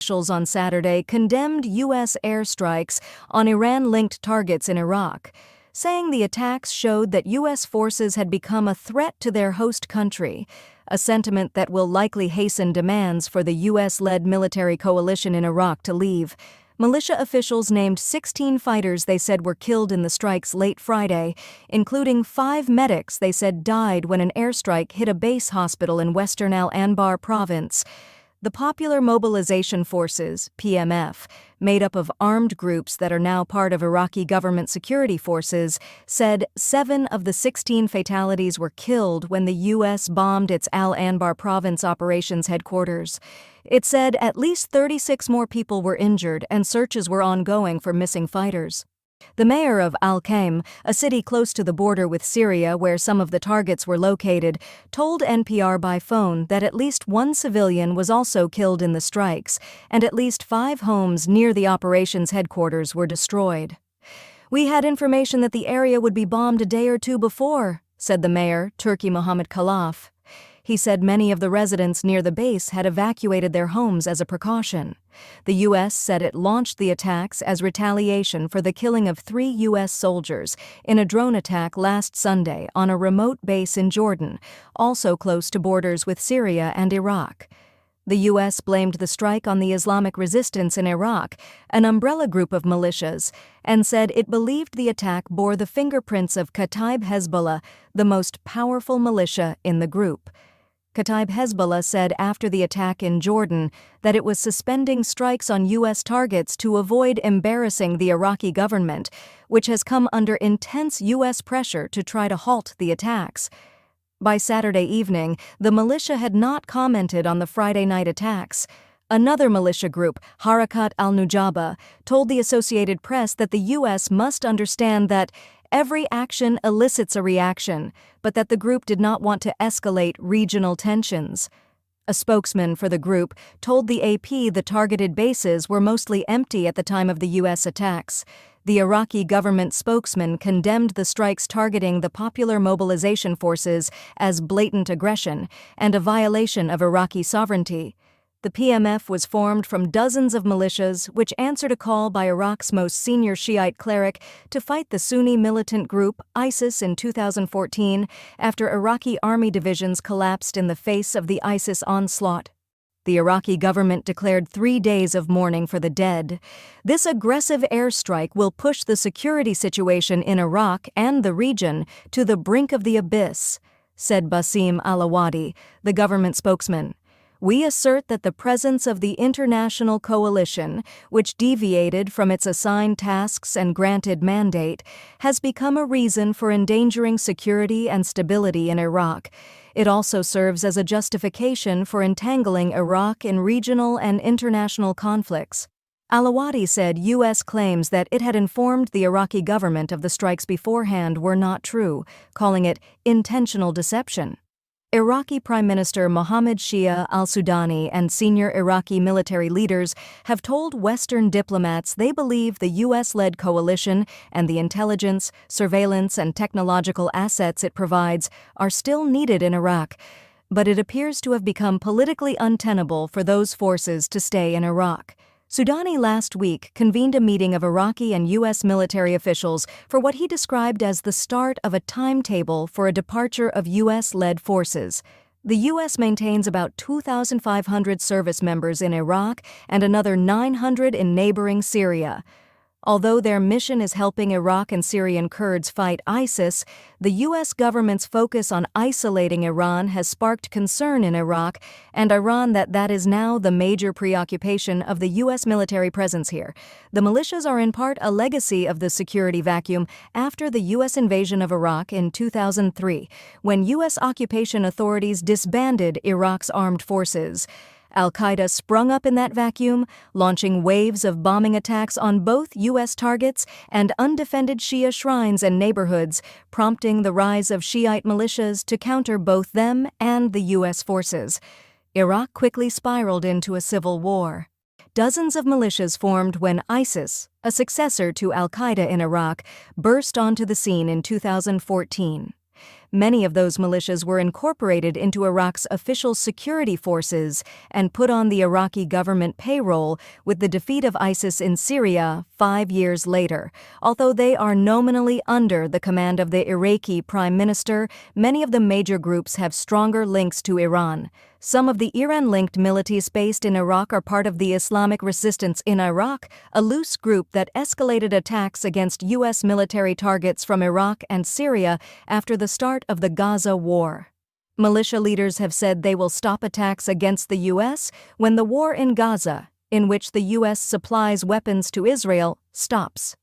Officials on Saturday condemned U.S. airstrikes on Iran-linked targets in Iraq, saying the attacks showed that U.S. forces had become a threat to their host country, a sentiment that will likely hasten demands for the U.S.-led military coalition in Iraq to leave. Militia officials named 16 fighters they said were killed in the strikes late Friday, including 5 medics they said died when an airstrike hit a base hospital in western Al-Anbar province. The Popular Mobilization Forces, PMF, made up of armed groups that are now part of Iraqi government security forces, said 7 of the 16 fatalities were killed when the U.S. bombed its Al-Anbar province operations headquarters. It said at least 36 more people were injured and searches were ongoing for missing fighters. The mayor of Al-Qaim, a city close to the border with Syria where some of the targets were located, told NPR by phone that at least 1 civilian was also killed in the strikes, and at least 5 homes near the operations headquarters were destroyed. "We had information that the area would be bombed a day or 2 before," said the mayor, Turki Mohammed Khalaf. He said many of the residents near the base had evacuated their homes as a precaution. The U.S. said it launched the attacks as retaliation for the killing of 3 U.S. soldiers in a drone attack last Sunday on a remote base in Jordan, also close to borders with Syria and Iraq. The U.S. blamed the strike on the Islamic resistance in Iraq, an umbrella group of militias, and said it believed the attack bore the fingerprints of Kataib Hezbollah, the most powerful militia in the group. Kataib Hezbollah said after the attack in Jordan that it was suspending strikes on U.S. targets to avoid embarrassing the Iraqi government, which has come under intense U.S. pressure to try to halt the attacks. By Saturday evening, the militia had not commented on the Friday night attacks. Another militia group, Harakat al-Nujaba, told the Associated Press that the U.S. must understand that every action elicits a reaction, but that the group did not want to escalate regional tensions. A spokesman for the group told the AP the targeted bases were mostly empty at the time of the U.S. attacks. The Iraqi government spokesman condemned the strikes targeting the Popular Mobilization Forces as blatant aggression and a violation of Iraqi sovereignty. The PMF was formed from dozens of militias which answered a call by Iraq's most senior Shiite cleric to fight the Sunni militant group ISIS in 2014 after Iraqi army divisions collapsed in the face of the ISIS onslaught. The Iraqi government declared 3 days of mourning for the dead. "This aggressive airstrike will push the security situation in Iraq and the region to the brink of the abyss," said Basim Alawadi, the government spokesman. "We assert that the presence of the international coalition, which deviated from its assigned tasks and granted mandate, has become a reason for endangering security and stability in Iraq. It also serves as a justification for entangling Iraq in regional and international conflicts." Alawadi said U.S. claims that it had informed the Iraqi government of the strikes beforehand were not true, calling it intentional deception. Iraqi Prime Minister Mohammed Shia al-Sudani and senior Iraqi military leaders have told Western diplomats they believe the U.S.-led coalition and the intelligence, surveillance, and technological assets it provides are still needed in Iraq, but it appears to have become politically untenable for those forces to stay in Iraq. Sudani last week convened a meeting of Iraqi and U.S. military officials for what he described as the start of a timetable for a departure of U.S.-led forces. The U.S. maintains about 2,500 service members in Iraq and another 900 in neighboring Syria. Although their mission is helping Iraq and Syrian Kurds fight ISIS, the U.S. government's focus on isolating Iran has sparked concern in Iraq and Iran that is now the major preoccupation of the U.S. military presence here. The militias are in part a legacy of the security vacuum after the U.S. invasion of Iraq in 2003, when U.S. occupation authorities disbanded Iraq's armed forces. Al-Qaeda sprung up in that vacuum, launching waves of bombing attacks on both U.S. targets and undefended Shia shrines and neighborhoods, prompting the rise of Shiite militias to counter both them and the U.S. forces. Iraq quickly spiraled into a civil war. Dozens of militias formed when ISIS, a successor to Al-Qaeda in Iraq, burst onto the scene in 2014. Many of those militias were incorporated into Iraq's official security forces and put on the Iraqi government payroll with the defeat of ISIS in Syria 5 years later. Although they are nominally under the command of the Iraqi prime minister, many of the major groups have stronger links to Iran. Some of the Iran-linked militias based in Iraq are part of the Islamic Resistance in Iraq, a loose group that escalated attacks against U.S. military targets from Iraq and Syria after the start of the Gaza war. Militia leaders have said they will stop attacks against the U.S. when the war in Gaza, in which the U.S. supplies weapons to Israel, stops.